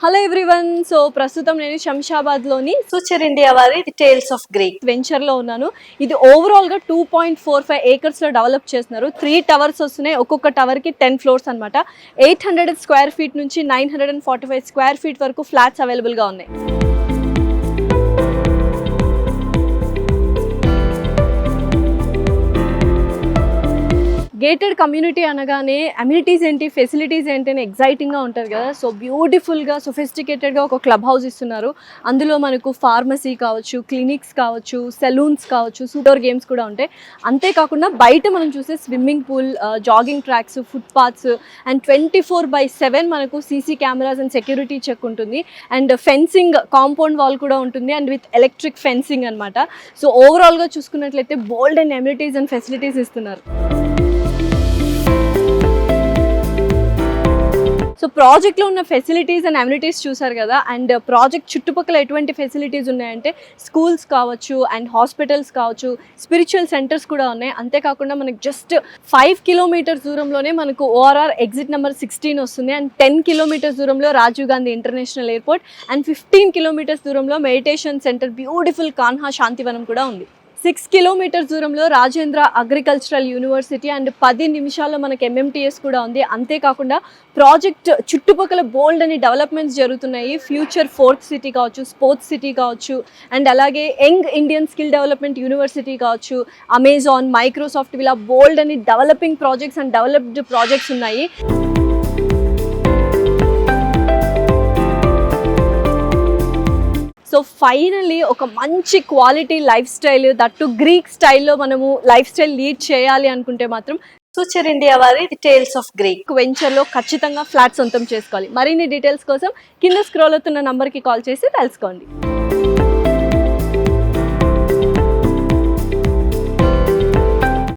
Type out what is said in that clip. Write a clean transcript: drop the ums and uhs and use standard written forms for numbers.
Hello everyone. So ప్రస్తుతం నేను శంషాబాద్లోని future India వారి టేల్స్ ఆఫ్ గ్రీక్ వెంచర్లో ఉన్నాను. ఇది ఓవరాల్గా 2.45 ఏకర్స్లో డెవలప్ చేస్తున్నారు. 3 టవర్స్ వస్తున్నాయి. ఒక్కొక్క టవర్కి 10 ఫ్లోర్స్ అనమాట. 800 స్క్వేర్ ఫీట్ నుంచి 945 స్క్వేర్ ఫీట్ వరకు ఫ్లాట్స్ అవైలబుల్గా ఉన్నాయి. గేటెడ్ కమ్యూనిటీ అనగానే అమ్యూనిటీస్ ఏంటి, ఫెసిలిటీస్ ఏంటి అని ఎగ్జైటింగ్గా ఉంటుంది కదా. సో బ్యూటిఫుల్గా సొఫిస్టికేటెడ్గా ఒక క్లబ్ హౌస్ ఇస్తున్నారు. అందులో మనకు ఫార్మసీ కావచ్చు, క్లినిక్స్ కావచ్చు, సెలూన్స్ కావచ్చు, సూడోర్ గేమ్స్ కూడా ఉంటాయి. అంతేకాకుండా బయట మనం చూసే swimming pool, jogging tracks, footpaths and 24/7 మనకు CC cameras and security check ఉంటుంది. అండ్ ఫెన్సింగ్, కాంపౌండ్ వాల్ కూడా ఉంటుంది అండ్ విత్ ఎలక్ట్రిక్ ఫెన్సింగ్ అనమాట. సో ఓవరాల్గా చూసుకున్నట్లయితే bold and amenities and facilities ఇస్తున్నారు. సో ప్రాజెక్ట్లో ఉన్న ఫెసిలిటీస్ అండ్ అమ్యూనిటీస్ చూసారు కదా. అండ్ ప్రాజెక్ట్ చుట్టుపక్కల ఎటువంటి ఫెసిలిటీస్ ఉన్నాయంటే స్కూల్స్ కావచ్చు అండ్ హాస్పిటల్స్ కావచ్చు, స్పిరిచువల్ సెంటర్స్ కూడా ఉన్నాయి. అంతేకాకుండా మనకు జస్ట్ 5 కిలోమీటర్స్ దూరంలోనే మనకు ఓఆర్ఆర్ ఎగ్జిట్ నెంబర్ 16 వస్తుంది. అండ్ 10 కిలోమీటర్స్ దూరంలో Rajiv Gandhi international airport and 15 kilometres దూరంలో meditation centre beautiful Kanha Shantivanam కూడా ఉంది. 6 కిలోమీటర్స్ దూరంలో రాజేంద్ర అగ్రికల్చరల్ యూనివర్సిటీ అండ్ 10 నిమిషాల్లో మనకి ఎంఎంటీఎస్ కూడా ఉంది. అంతేకాకుండా ప్రాజెక్ట్ చుట్టుపక్కల బోల్డ్ అని డెవలప్మెంట్స్ జరుగుతున్నాయి. ఫ్యూచర్ 4th సిటీ కావచ్చు, స్పోర్ట్స్ సిటీ కావచ్చు అండ్ అలాగే young Indian skill development university కావచ్చు, అమెజాన్, మైక్రోసాఫ్ట్ ఇలా బోల్డ్ అని developing projects and developed projects ఉన్నాయి. సో ఫైనల్లీ ఒక మంచి quality life style, that Greek స్టైల్లో మనము లైఫ్ స్టైల్ లీడ్ చేయాలి అనుకుంటే మాత్రం ఫ్యూచర్ ఇండియా వారి టేల్స్ ఆఫ్ గ్రీక్ వెంచర్లో ఖచ్చితంగా ఫ్లాట్ సొంతం చేసుకోవాలి. మరిన్ని డీటెయిల్స్ కోసం కింద స్క్రోల్ అవుతున్న నంబర్కి కాల్ చేసి తెలుసుకోండి.